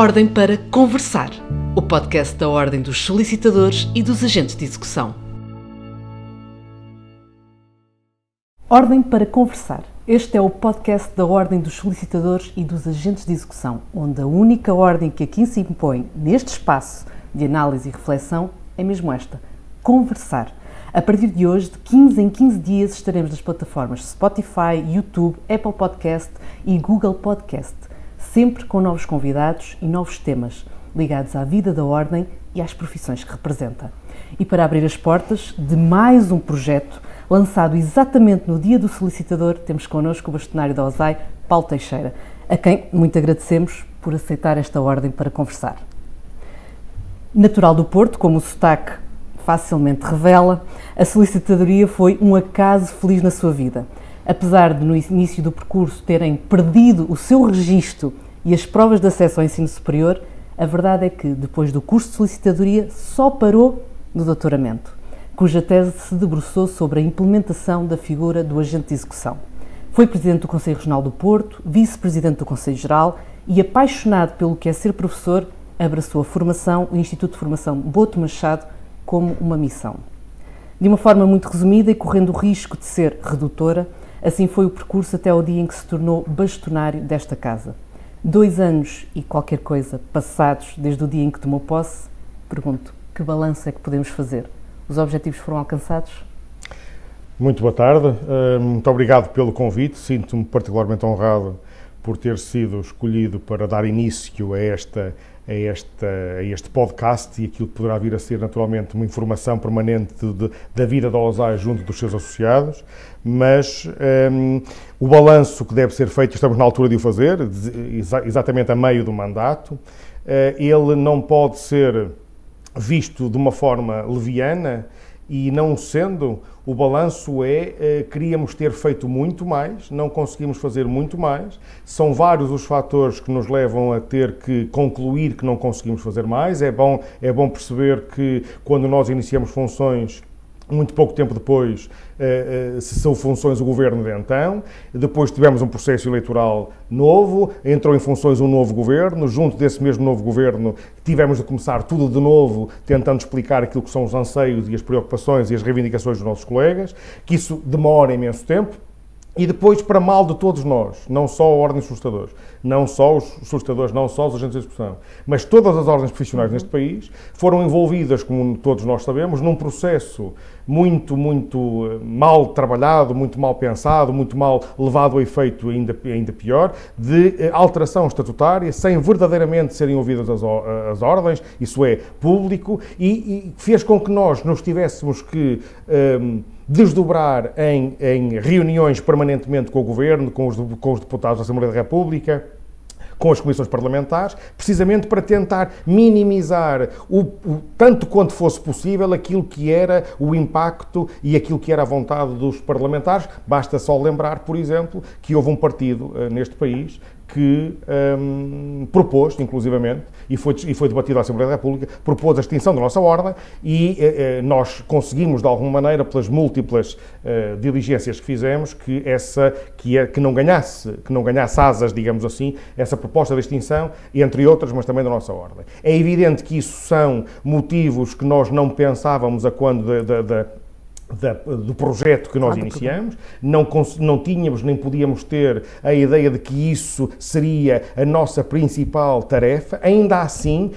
Ordem para Conversar, o podcast da Ordem dos Solicitadores e dos Agentes de Execução. Ordem para Conversar. Este é o podcast da Ordem dos Solicitadores e dos Agentes de Execução, onde a única ordem que aqui se impõe neste espaço de análise e reflexão é mesmo esta: conversar. A partir de hoje, de 15 em 15 dias, estaremos nas plataformas Spotify, YouTube, Apple Podcast e Google Podcast, sempre com novos convidados e novos temas ligados à vida da Ordem e às profissões que representa. E para abrir as portas de mais um projeto, lançado exatamente no dia do solicitador, temos connosco o bastonário da OSAI, Paulo Teixeira, a quem muito agradecemos por aceitar esta ordem para conversar. Natural do Porto, como o sotaque facilmente revela, a solicitadoria foi um acaso feliz na sua vida. Apesar de no início do percurso terem perdido o seu registro e as provas de acesso ao ensino superior, a verdade é que depois do curso de solicitadoria só parou no doutoramento, cuja tese se debruçou sobre a implementação da figura do agente de execução. Foi presidente do Conselho Regional do Porto, vice-presidente do Conselho Geral e, apaixonado pelo que é ser professor, abraçou a formação, o Instituto de Formação Boto Machado, como uma missão. De uma forma muito resumida e correndo o risco de ser redutora, assim foi o percurso até ao dia em que se tornou bastonário desta casa. 2 anos e qualquer coisa passados desde o dia em que tomou posse, pergunto, que balanço é que podemos fazer? Os objetivos foram alcançados? Muito boa tarde, muito obrigado pelo convite, sinto-me particularmente honrado por ter sido escolhido para dar início a este podcast e aquilo que poderá vir a ser naturalmente uma informação permanente da vida da OSAI junto dos seus associados, mas o balanço que deve ser feito, estamos na altura de o fazer, exatamente a meio do mandato, ele não pode ser visto de uma forma leviana e não sendo, o balanço queríamos ter feito muito mais, não conseguimos fazer muito mais, são vários os fatores que nos levam a ter que concluir que não conseguimos fazer mais, é bom perceber que quando nós iniciamos funções, muito pouco tempo depois, cessou funções o governo de então, depois tivemos um processo eleitoral novo, entrou em funções um novo governo, junto desse mesmo novo governo tivemos de começar tudo de novo, tentando explicar aquilo que são os anseios e as preocupações e as reivindicações dos nossos colegas, que isso demora imenso tempo. E depois, para mal de todos nós, não só a Ordem dos Solicitadores, não só os solicitadores, não só os agentes de execução, mas todas as ordens profissionais neste país foram envolvidas, como todos nós sabemos, num processo muito mal trabalhado, muito mal pensado, muito mal levado a efeito ainda pior, de alteração estatutária, sem verdadeiramente serem ouvidas as ordens, isso é, público, e fez com que nós nos tivéssemos que desdobrar em reuniões permanentemente com o Governo, com os deputados da Assembleia da República, com as comissões parlamentares, precisamente para tentar minimizar tanto quanto fosse possível aquilo que era o impacto e aquilo que era a vontade dos parlamentares. Basta só lembrar, por exemplo, que houve um partido neste país que propôs, inclusivamente, e foi debatido à Assembleia da República, propôs a extinção da nossa ordem e nós conseguimos, de alguma maneira, pelas múltiplas diligências que fizemos, que não ganhasse asas, digamos assim, essa proposta de extinção, entre outras, mas também da nossa ordem. É evidente que isso são motivos que nós não pensávamos a quando do projeto que nós iniciamos, não tínhamos nem podíamos ter a ideia de que isso seria a nossa principal tarefa. Ainda assim,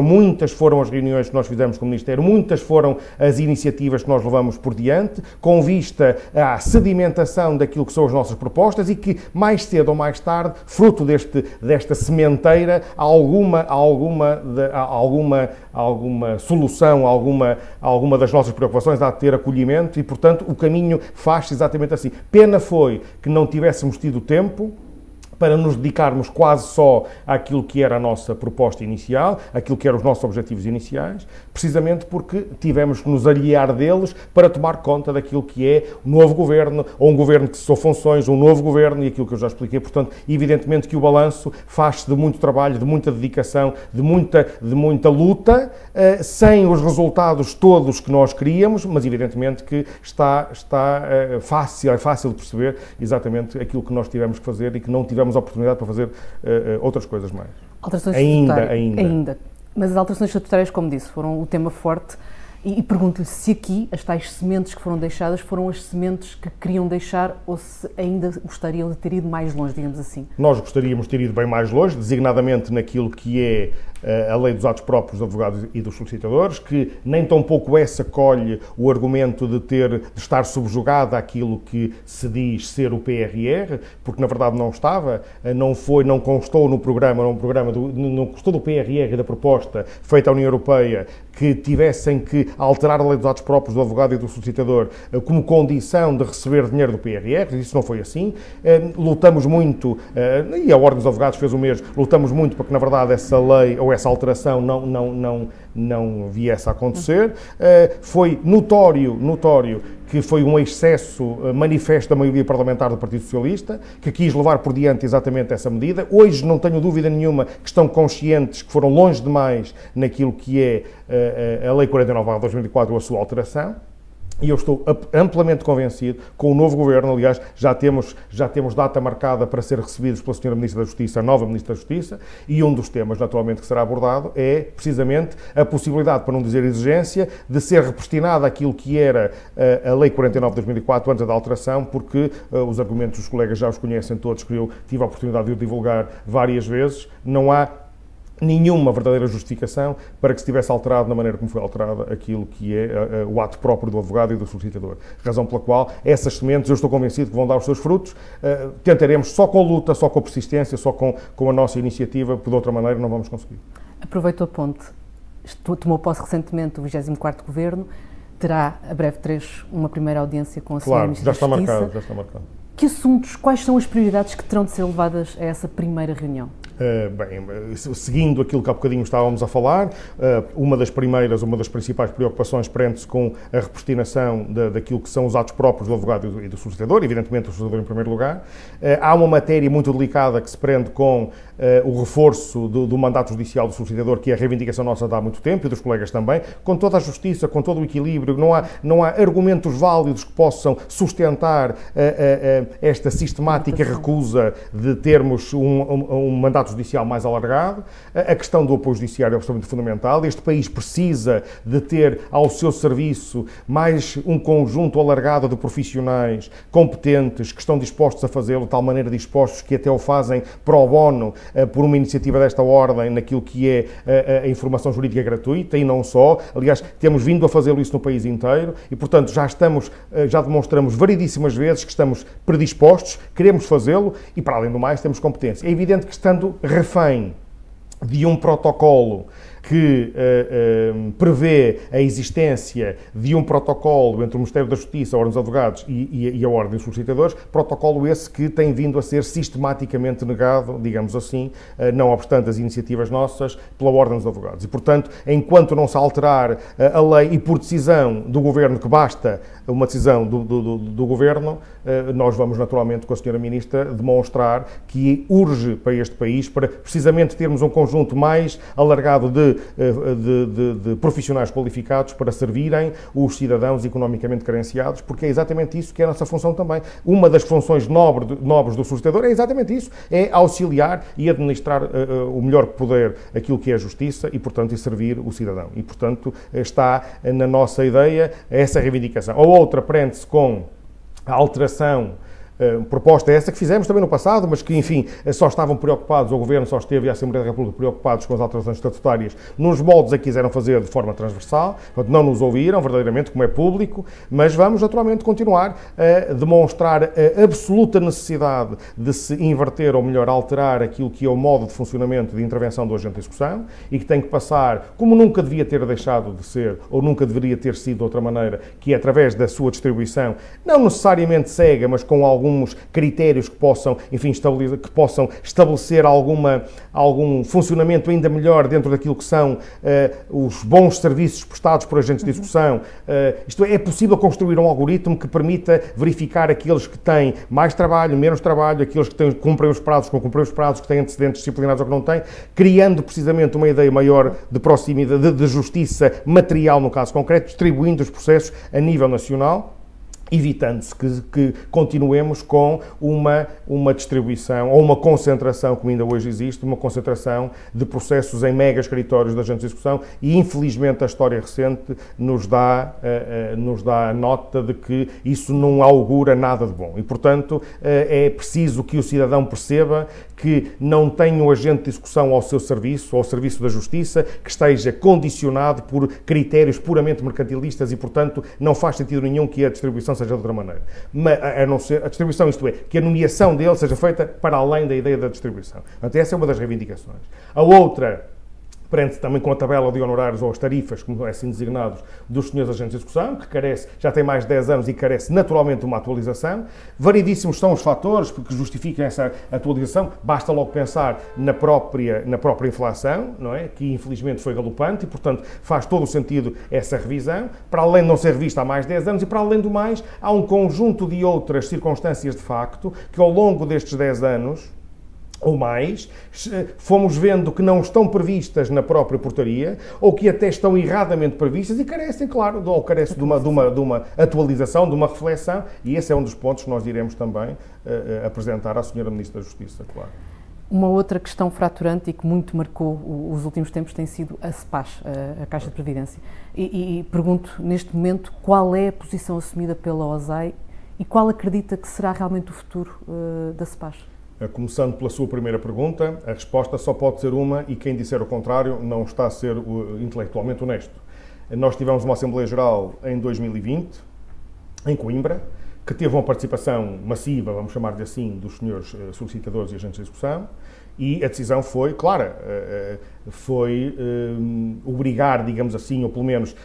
muitas foram as reuniões que nós fizemos com o Ministério, muitas foram as iniciativas que nós levamos por diante, com vista à sedimentação daquilo que são as nossas propostas e que, mais cedo ou mais tarde, fruto desta sementeira, alguma solução, alguma das nossas preocupações há de ter acolhimento e, portanto, o caminho faz-se exatamente assim. Pena foi que não tivéssemos tido tempo para nos dedicarmos quase só àquilo que era a nossa proposta inicial, àquilo que eram os nossos objetivos iniciais, precisamente porque tivemos que nos aliar deles para tomar conta daquilo que é o novo governo, ou um governo que cessou funções, um novo governo, e aquilo que eu já expliquei. Portanto, evidentemente que o balanço faz-se de muito trabalho, de muita dedicação, de muita luta, sem os resultados todos que nós queríamos, mas evidentemente que é fácil de perceber exatamente aquilo que nós tivemos que fazer e que não tivemos a oportunidade para fazer outras coisas mais. Alterações Ainda. Mas as alterações estatutárias, como disse, foram o tema forte. E pergunto-lhe se aqui as tais sementes que foram deixadas foram as sementes que queriam deixar ou se ainda gostariam de ter ido mais longe, digamos assim. Nós gostaríamos de ter ido bem mais longe, designadamente naquilo que é a lei dos atos próprios dos advogados e dos solicitadores, que nem tão pouco essa colhe o argumento de estar subjugada àquilo que se diz ser o PRR, porque na verdade não estava, não constou no programa, não constou do PRR e da proposta feita à União Europeia que tivessem que alterar a lei dos atos próprios do advogado e do solicitador como condição de receber dinheiro do PRR. Isso não foi assim. Lutamos muito, e a Ordem dos Advogados fez o mesmo, lutamos muito para que, na verdade, essa lei ou essa alteração não viesse a acontecer. Foi notório que foi um excesso manifesto da maioria parlamentar do Partido Socialista, que quis levar por diante exatamente essa medida. Hoje não tenho dúvida nenhuma que estão conscientes que foram longe demais naquilo que é a Lei 49/2004 ou a sua alteração. E eu estou amplamente convencido, com o novo Governo, aliás, já temos data marcada para ser recebidos pela Sra. Ministra da Justiça, a nova Ministra da Justiça, e um dos temas, naturalmente, que será abordado é, precisamente, a possibilidade, para não dizer exigência, de ser represtinada aquilo que era a Lei 49/2004, antes da alteração, porque os argumentos dos colegas já os conhecem todos, que eu tive a oportunidade de o divulgar várias vezes, não há nenhuma verdadeira justificação para que se tivesse alterado na maneira como foi alterada aquilo que é o ato próprio do advogado e do solicitador. Razão pela qual essas sementes, eu estou convencido que vão dar os seus frutos. Tentaremos só com luta, só com persistência, só com a nossa iniciativa, porque de outra maneira não vamos conseguir. Aproveito a ponte. Tomou posse recentemente o 24º Governo. Terá, a breve trecho, uma primeira audiência com a Sra. Ministra da Justiça. Já está marcado. Que assuntos, quais são as prioridades que terão de ser levadas a essa primeira reunião? Seguindo aquilo que há bocadinho estávamos a falar, uma das principais preocupações prende-se com a repristinação daquilo que são os atos próprios do advogado e do solicitador, evidentemente o solicitador em primeiro lugar. Há uma matéria muito delicada que se prende com o reforço do mandato judicial do solicitador, que é a reivindicação nossa de há muito tempo, e dos colegas também, com toda a justiça, com todo o equilíbrio. Não há argumentos válidos que possam sustentar esta sistemática recusa de termos um mandato judicial mais alargado. A questão do apoio judiciário é absolutamente fundamental. Este país precisa de ter ao seu serviço mais um conjunto alargado de profissionais competentes que estão dispostos a fazê-lo, de tal maneira dispostos que até o fazem pro bono por uma iniciativa desta ordem naquilo que é a informação jurídica gratuita e não só. Aliás, temos vindo a fazê-lo isso no país inteiro e, portanto, já demonstramos variedíssimas vezes que estamos predispostos, queremos fazê-lo e, para além do mais, temos competência. É evidente que, estando refém de um protocolo que prevê a existência de um protocolo entre o Ministério da Justiça, a Ordem dos Advogados e a Ordem dos Solicitadores, protocolo esse que tem vindo a ser sistematicamente negado, digamos assim, não obstante as iniciativas nossas, pela Ordem dos Advogados. E, portanto, enquanto não se alterar a lei e por decisão do Governo, que basta uma decisão do Governo, nós vamos naturalmente com a Sra. Ministra demonstrar que urge para este país, para precisamente termos um conjunto mais alargado de profissionais qualificados para servirem os cidadãos economicamente carenciados, porque é exatamente isso que é a nossa função também. Uma das funções nobres do solicitador é exatamente isso, é auxiliar e administrar o melhor que puder aquilo que é a justiça e, portanto, e servir o cidadão. E, portanto, está na nossa ideia essa reivindicação. A outra prende-se com a alteração proposta essa que fizemos também no passado, mas que, enfim, só estavam preocupados, o Governo só esteve e a Assembleia da República preocupados com as alterações estatutárias nos moldes a que quiseram fazer de forma transversal, portanto não nos ouviram verdadeiramente, como é público, mas vamos naturalmente continuar a demonstrar a absoluta necessidade de se inverter, ou melhor, alterar aquilo que é o modo de funcionamento de intervenção do agente de execução e que tem que passar, como nunca devia ter deixado de ser, ou nunca deveria ter sido de outra maneira, que é através da sua distribuição, não necessariamente cega, mas com alguns critérios que possam, enfim, estabelecer algum funcionamento ainda melhor dentro daquilo que são os bons serviços prestados por agentes de execução. Isto é possível construir um algoritmo que permita verificar aqueles que têm mais trabalho, menos trabalho, aqueles que cumprem os prazos, que não cumprem os prazos, que têm antecedentes disciplinares ou que não têm, criando precisamente uma ideia maior de proximidade, de justiça material no caso concreto, distribuindo os processos a nível nacional. evitando-se que continuemos com uma distribuição ou uma concentração, como ainda hoje existe, uma concentração de processos em mega escritórios de agentes de execução e, infelizmente, a história recente nos dá a nota de que isso não augura nada de bom. E, portanto, é preciso que o cidadão perceba que não tem um agente de execução ao seu serviço, ao serviço da justiça, que esteja condicionado por critérios puramente mercantilistas e, portanto, não faz sentido nenhum que a distribuição seja de outra maneira. Mas, a não ser a distribuição, isto é, que a nomeação dele seja feita para além da ideia da distribuição. Portanto, essa é uma das reivindicações. A outra prende-se também com a tabela de honorários ou as tarifas, como é assim designados, dos senhores agentes de execução, que carece, já tem mais de 10 anos e carece naturalmente de uma atualização. Variedíssimos são os fatores que justificam essa atualização. Basta logo pensar na própria inflação, não é? Que infelizmente foi galopante e, portanto, faz todo o sentido essa revisão, para além de não ser revista há mais de 10 anos e, para além do mais, há um conjunto de outras circunstâncias de facto que, ao longo destes 10 anos, ou mais, fomos vendo que não estão previstas na própria portaria ou que até estão erradamente previstas e carecem, claro, ou carecem de uma atualização, de uma reflexão, e esse é um dos pontos que nós iremos também apresentar à Sra. Ministra da Justiça, claro. Uma outra questão fraturante e que muito marcou os últimos tempos tem sido a CEPAS, a Caixa de Previdência. E pergunto, neste momento, qual é a posição assumida pela OSAI e qual acredita que será realmente o futuro da CEPAS? Começando pela sua primeira pergunta, a resposta só pode ser uma e quem disser o contrário não está a ser intelectualmente honesto. Nós tivemos uma Assembleia Geral em 2020, em Coimbra, que teve uma participação massiva, vamos chamar-lhe assim, dos senhores solicitadores e agentes de execução, e a decisão foi clara, foi obrigar, digamos assim, ou pelo menos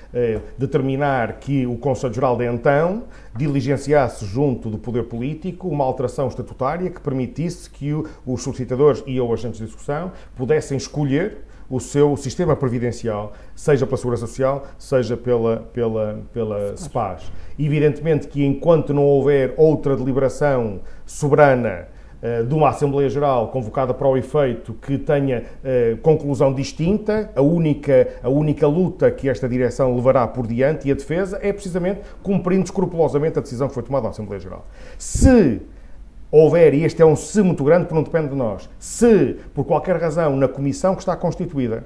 determinar que o Conselho Geral de então diligenciasse junto do poder político uma alteração estatutária que permitisse que os solicitadores e ou agentes de execução pudessem escolher o seu sistema previdencial, seja pela Segurança Social, seja pela CEPAS. Evidentemente que enquanto não houver outra deliberação soberana de uma Assembleia Geral convocada para o efeito que tenha conclusão distinta, a única luta que esta direção levará por diante e a defesa é precisamente cumprindo escrupulosamente a decisão que foi tomada na Assembleia Geral. Se houver, e este é um se muito grande porque não depende de nós, se por qualquer razão na comissão que está constituída,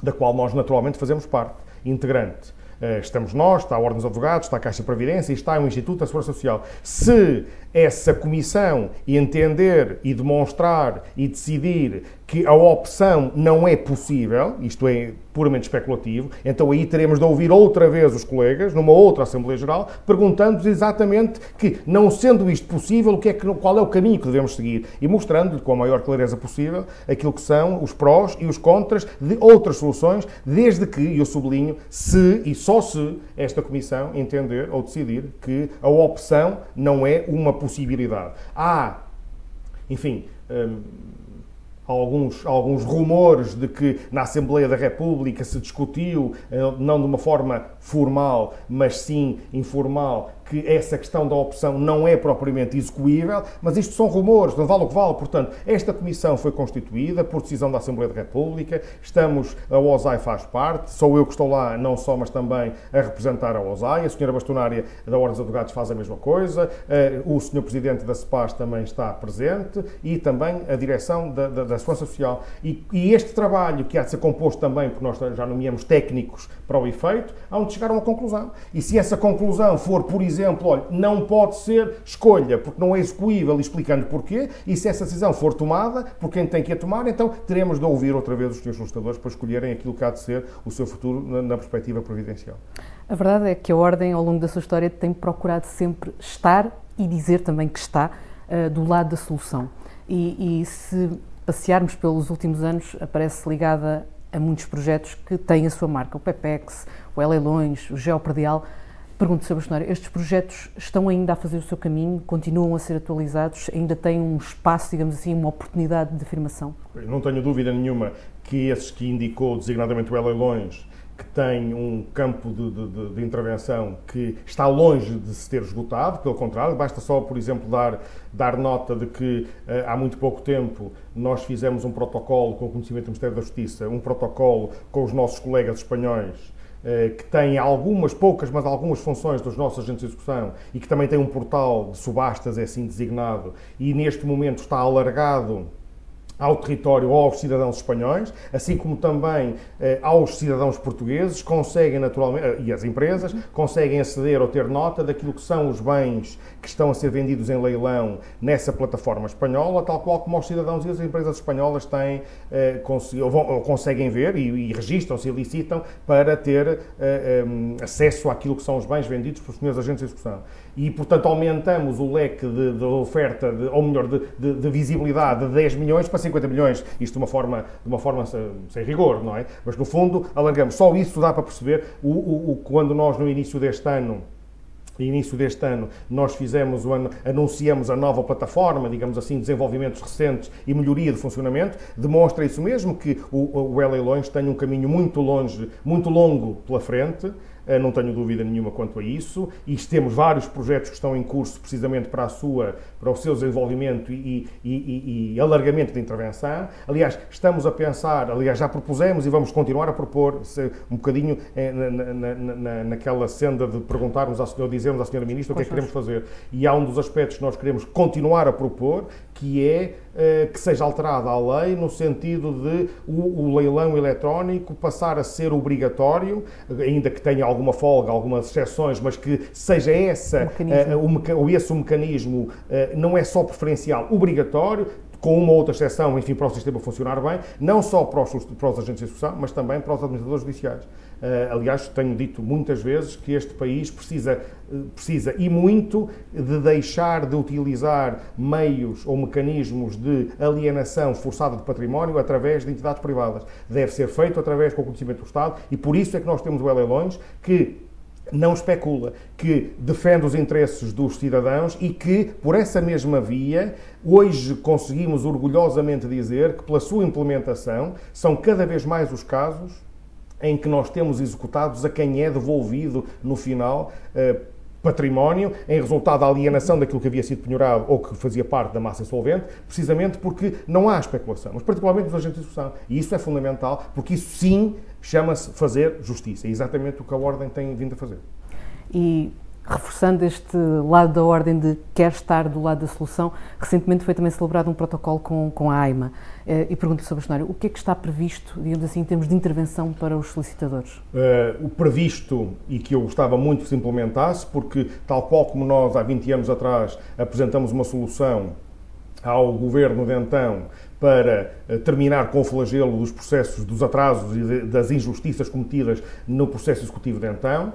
da qual nós naturalmente fazemos parte, integrante, estamos nós, está a Ordem dos Advogados, está a Caixa de Previdência e está o Instituto da Segurança Social. Se essa comissão entender e demonstrar e decidir que a opção não é possível, isto é puramente especulativo, então aí teremos de ouvir outra vez os colegas, numa outra Assembleia Geral, perguntando-lhes exatamente que, não sendo isto possível, qual é o caminho que devemos seguir e mostrando-lhe com a maior clareza possível aquilo que são os prós e os contras de outras soluções, desde que, e eu sublinho, se e só se esta Comissão entender ou decidir que a opção não é uma possibilidade. Há, enfim, alguns rumores de que na Assembleia da República se discutiu, não de uma forma formal, mas sim informal, que essa questão da opção não é propriamente execuível, mas isto são rumores, não vale o que vale. Portanto, esta comissão foi constituída por decisão da Assembleia da República, a OSAI faz parte, sou eu que estou lá, não só, mas também a representar a OSAI, a senhora bastonária da Ordem dos Advogados faz a mesma coisa, o senhor Presidente da CEPAS também está presente e também a direção da Segurança Social. E este trabalho, que há de ser composto também, porque nós já nomeamos técnicos para o efeito, há de chegar a uma conclusão. E se essa conclusão for, por exemplo, olha, não pode ser escolha, porque não é execuível, explicando porquê, e se essa decisão for tomada por quem tem que a tomar, então teremos de ouvir outra vez os senhores solicitadores para escolherem aquilo que há de ser o seu futuro na perspectiva previdencial. A verdade é que a Ordem, ao longo da sua história, tem procurado sempre estar e dizer também que está do lado da solução. E se passearmos pelos últimos anos, aparece ligada a muitos projetos que têm a sua marca, o PEPEX, o E-Leilões, o Geopredial. Pergunto, Sr. Bastonário, estes projetos estão ainda a fazer o seu caminho? Continuam a ser atualizados? Ainda têm um espaço, digamos assim, uma oportunidade de afirmação? Não tenho dúvida nenhuma que esses que indicou, designadamente o E-Leilões, que tem um campo de intervenção que está longe de se ter esgotado, pelo contrário, basta só, por exemplo, dar nota de que há muito pouco tempo nós fizemos um protocolo com o conhecimento do Ministério da Justiça, um protocolo com os nossos colegas espanhóis, que tem algumas, poucas, mas algumas funções dos nossos agentes de execução e que também tem um portal de subastas, é assim designado, e neste momento está alargado ao território ou aos cidadãos espanhóis, assim como também aos cidadãos portugueses, conseguem naturalmente, e as empresas, conseguem aceder ou ter nota daquilo que são os bens que estão a ser vendidos em leilão nessa plataforma espanhola, tal qual como os cidadãos e as empresas espanholas têm, ou conseguem ver e registram-se e licitam para ter acesso àquilo que são os bens vendidos pelos senhores agentes de execução. E, portanto, aumentamos o leque de oferta, ou melhor, de visibilidade de 10 milhões para 50 milhões, isto de uma forma sem rigor, não é? Mas, no fundo, alargamos. Só isso dá para perceber quando nós, no início deste ano, nós anunciamos a nova plataforma, digamos assim, desenvolvimentos recentes e melhoria de funcionamento, demonstra isso mesmo, que o E-Leilões tem um caminho muito longo pela frente. Não tenho dúvida nenhuma quanto a isso, e temos vários projetos que estão em curso precisamente para o seu desenvolvimento e alargamento de intervenção. Aliás, estamos a pensar, já propusemos e vamos continuar a propor um bocadinho naquela senda de perguntarmos dizermos à Sra. Ministra o que é que queremos fazer. E há um dos aspectos que nós queremos continuar a propor, que é que seja alterada a lei no sentido de o leilão eletrónico passar a ser obrigatório, ainda que tenha alguma folga, algumas exceções, mas que seja esse o mecanismo, não é só preferencial, obrigatório, com uma outra exceção, enfim, para o sistema funcionar bem, não só para os agentes de execução, mas também para os administradores judiciais. Aliás, tenho dito muitas vezes que este país precisa e muito de deixar de utilizar meios ou mecanismos de alienação forçada de património através de entidades privadas. Deve ser feito através do conhecimento do Estado e por isso é que nós temos o E-Leilões, que não especula, que defende os interesses dos cidadãos e que, por essa mesma via, hoje conseguimos orgulhosamente dizer que, pela sua implementação, são cada vez mais os casos em que nós temos executados a quem é devolvido, no final, património, em resultado da alienação daquilo que havia sido penhorado ou que fazia parte da massa insolvente, precisamente porque não há especulação, mas particularmente nos agentes de execução. E isso é fundamental, porque isso sim chama-se fazer justiça. É exatamente o que a Ordem tem vindo a fazer. E reforçando este lado da Ordem de quer estar do lado da solução, recentemente foi também celebrado um protocolo com a AIMA. E pergunto-lhe sobre o cenário, o que é que está previsto, digamos assim, em termos de intervenção para os solicitadores? O previsto, e que eu gostava muito que se implementasse, porque tal qual como nós há 20 anos atrás apresentamos uma solução ao Governo de então para terminar com o flagelo dos processos, dos atrasos e das injustiças cometidas no processo executivo de então,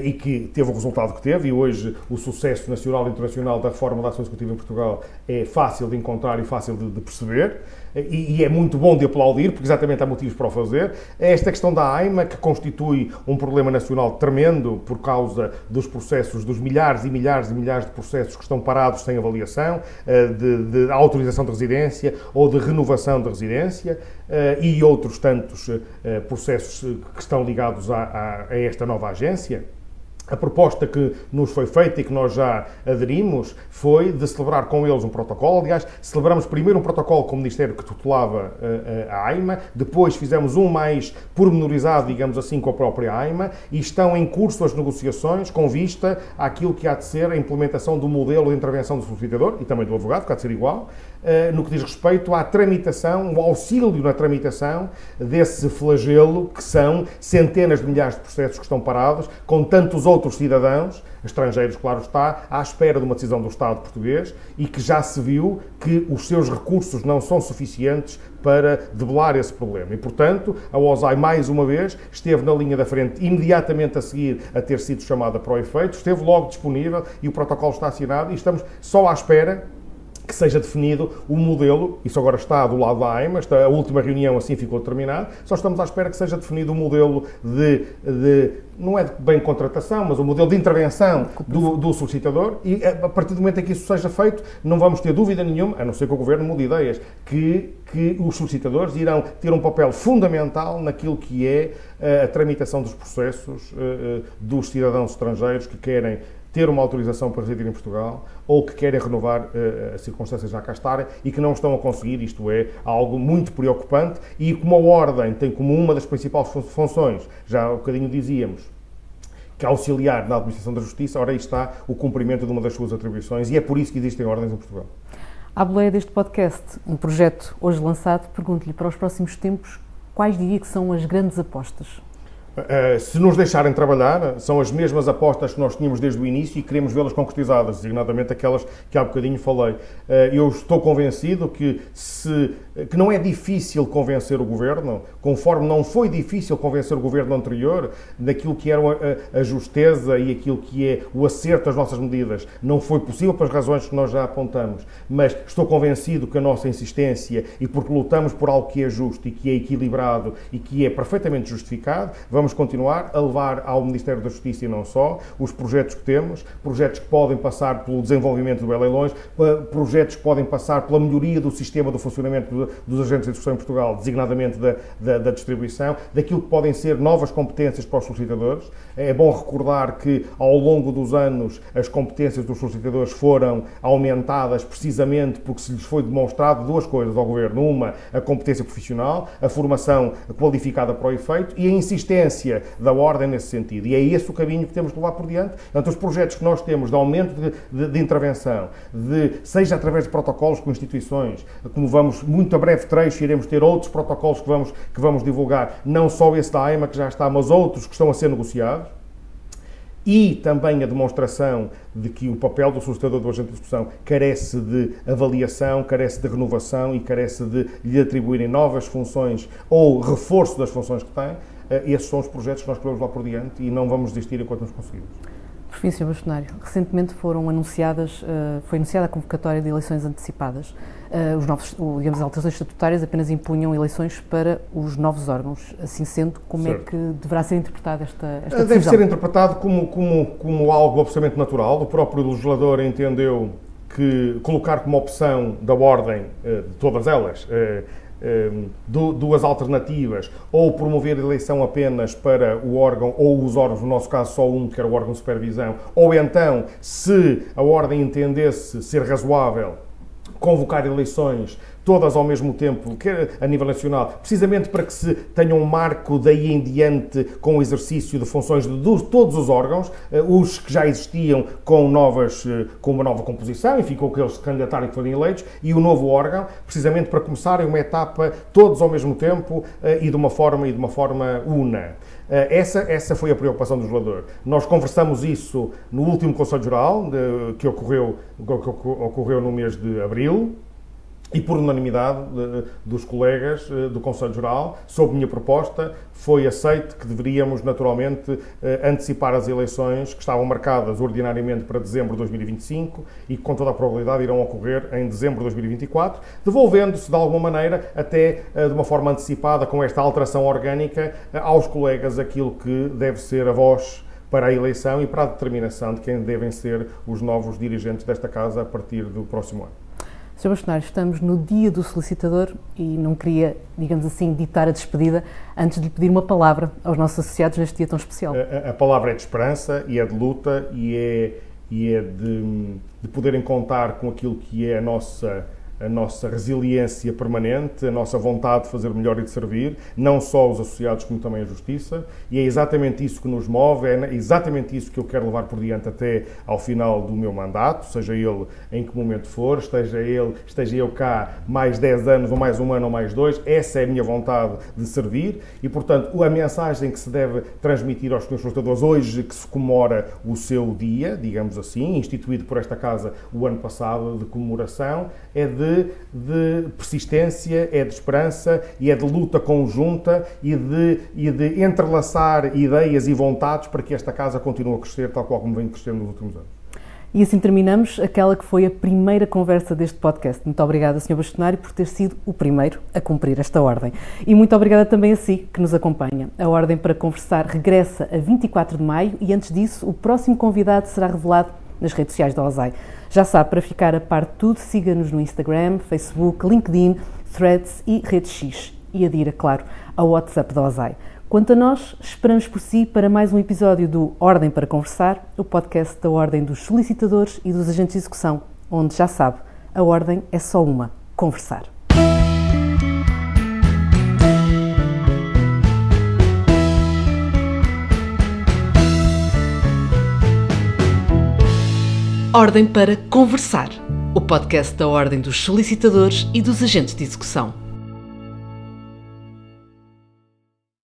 e que teve o resultado que teve, e hoje o sucesso nacional e internacional da reforma da ação executiva em Portugal é fácil de encontrar e fácil de perceber, e é muito bom de aplaudir, porque exatamente há motivos para o fazer. É esta questão da AIMA, que constitui um problema nacional tremendo por causa dos processos, dos milhares e milhares e milhares de processos que estão parados sem avaliação, de autorização de residência ou de renovação de residência, e outros tantos processos que estão ligados a esta nova agência. A proposta que nos foi feita e que nós já aderimos foi de celebrar com eles um protocolo. Aliás, celebramos primeiro um protocolo com o Ministério que tutelava a AIMA, depois fizemos um mais pormenorizado, digamos assim, com a própria AIMA, e estão em curso as negociações com vista àquilo que há de ser a implementação do modelo de intervenção do solicitador e também do advogado, que há de ser igual, no que diz respeito à tramitação, o auxílio na tramitação desse flagelo que são centenas de milhares de processos que estão parados, com tantos outros cidadãos, estrangeiros, claro está, à espera de uma decisão do Estado português e que já se viu que os seus recursos não são suficientes para debelar esse problema. E, portanto, a OSAI, mais uma vez, esteve na linha da frente imediatamente a seguir a ter sido chamada para o efeito, esteve logo disponível e o protocolo está assinado e estamos só à espera que seja definido o modelo, isso agora está do lado da AIMA, a última reunião assim ficou determinada, só estamos à espera que seja definido o modelo não é de bem contratação, mas o modelo de intervenção do solicitador e a partir do momento em que isso seja feito, não vamos ter dúvida nenhuma, a não ser que o Governo mude ideias, que os solicitadores irão ter um papel fundamental naquilo que é a tramitação dos processos dos cidadãos estrangeiros que querem ter uma autorização para residir em Portugal ou que querem renovar as circunstâncias já cá estarem e que não estão a conseguir. Isto é algo muito preocupante e como a Ordem tem como uma das principais funções, já há um bocadinho dizíamos, que auxiliar na administração da justiça, ora aí está o cumprimento de uma das suas atribuições e é por isso que existem ordens em Portugal. À boleia deste podcast, um projeto hoje lançado, pergunto-lhe para os próximos tempos quais diria que são as grandes apostas? Se nos deixarem trabalhar, são as mesmas apostas que nós tínhamos desde o início e queremos vê-las concretizadas, designadamente aquelas que há bocadinho falei. Eu estou convencido que não é difícil convencer o Governo, conforme não foi difícil convencer o Governo anterior, daquilo que era a justeza e aquilo que é o acerto das nossas medidas. Não foi possível pelas razões que nós já apontamos, mas estou convencido que a nossa insistência e porque lutamos por algo que é justo e que é equilibrado e que é perfeitamente justificado, vamos continuar a levar ao Ministério da Justiça e não só os projetos que temos, projetos que podem passar pelo desenvolvimento do leilões, projetos que podem passar pela melhoria do sistema do funcionamento dos agentes de execução em Portugal, designadamente da distribuição, daquilo que podem ser novas competências para os solicitadores. É bom recordar que ao longo dos anos as competências dos solicitadores foram aumentadas precisamente porque se lhes foi demonstrado duas coisas ao Governo. Uma, a competência profissional, a formação qualificada para o efeito e a insistência da Ordem nesse sentido. E é esse o caminho que temos de levar por diante. Portanto, os projetos que nós temos de aumento de intervenção, seja através de protocolos com instituições, como vamos, muito a breve trecho, iremos ter outros protocolos que vamos divulgar, não só esse da AIMA que já está, mas outros que estão a ser negociados, e também a demonstração de que o papel do solicitador do agente de execução carece de avaliação, carece de renovação e carece de lhe atribuírem novas funções ou reforço das funções que tem. Esses são os projetos que nós queremos lá por diante e não vamos desistir enquanto nos conseguimos. Por fim, Sr. Bastonário, recentemente foi anunciada a convocatória de eleições antecipadas. As alterações estatutárias apenas impunham eleições para os novos órgãos. Assim sendo, como certo. É que deverá ser interpretada esta decisão? Deve ser interpretado como algo absolutamente natural. O próprio legislador entendeu que colocar como opção da Ordem, de todas elas, duas alternativas, ou promover a eleição apenas para o órgão ou os órgãos, no nosso caso só um, que era o órgão de supervisão, ou então, se a Ordem entendesse ser razoável, convocar eleições todas ao mesmo tempo, que a nível nacional, precisamente para que se tenha um marco daí em diante com o exercício de funções de todos os órgãos, os que já existiam com uma nova composição, enfim, com aqueles que candidatarem que forem eleitos, e o novo órgão, precisamente para começarem uma etapa todos ao mesmo tempo e de uma forma una. Essa foi a preocupação do legislador. Nós conversamos isso no último Conselho Geral, que ocorreu no mês de abril, e por unanimidade dos colegas do Conselho Geral, sob minha proposta, foi aceito que deveríamos naturalmente antecipar as eleições que estavam marcadas ordinariamente para dezembro de 2025 e que com toda a probabilidade irão ocorrer em dezembro de 2024, devolvendo-se de alguma maneira, até de uma forma antecipada, com esta alteração orgânica, aos colegas aquilo que deve ser a voz para a eleição e para a determinação de quem devem ser os novos dirigentes desta Casa a partir do próximo ano. Sr. Bastonário, estamos no dia do solicitador e não queria, digamos assim, ditar a despedida antes de lhe pedir uma palavra aos nossos associados neste dia tão especial. A palavra é de esperança e é de luta e é de poderem contar com aquilo que é a nossa resiliência permanente, a nossa vontade de fazer melhor e de servir, não só os associados como também a Justiça, e é exatamente isso que nos move, é exatamente isso que eu quero levar por diante até ao final do meu mandato, seja ele em que momento for, esteja eu cá mais 10 anos, ou mais um ano, ou mais 2, essa é a minha vontade de servir, e portanto a mensagem que se deve transmitir aos senhores solicitadores hoje, que se comemora o seu dia, digamos assim, instituído por esta Casa o ano passado de comemoração, é de persistência, é de esperança e é de luta conjunta e de entrelaçar ideias e vontades para que esta Casa continue a crescer tal qual como vem crescendo nos últimos anos. E assim terminamos aquela que foi a primeira conversa deste podcast. Muito obrigada, Sr. Bastonário, por ter sido o primeiro a cumprir esta ordem. E muito obrigada também a si, que nos acompanha. A Ordem para Conversar regressa a 24 de maio e, antes disso, o próximo convidado será revelado nas redes sociais da OSAI. Já sabe, para ficar a par de tudo, siga-nos no Instagram, Facebook, LinkedIn, Threads e Rede X. E adira, claro, ao WhatsApp da OSAI. Quanto a nós, esperamos por si para mais um episódio do Ordem para Conversar, o podcast da Ordem dos Solicitadores e dos Agentes de Execução, onde, já sabe, a ordem é só uma: conversar. Ordem para Conversar, o podcast da Ordem dos Solicitadores e dos Agentes de Execução.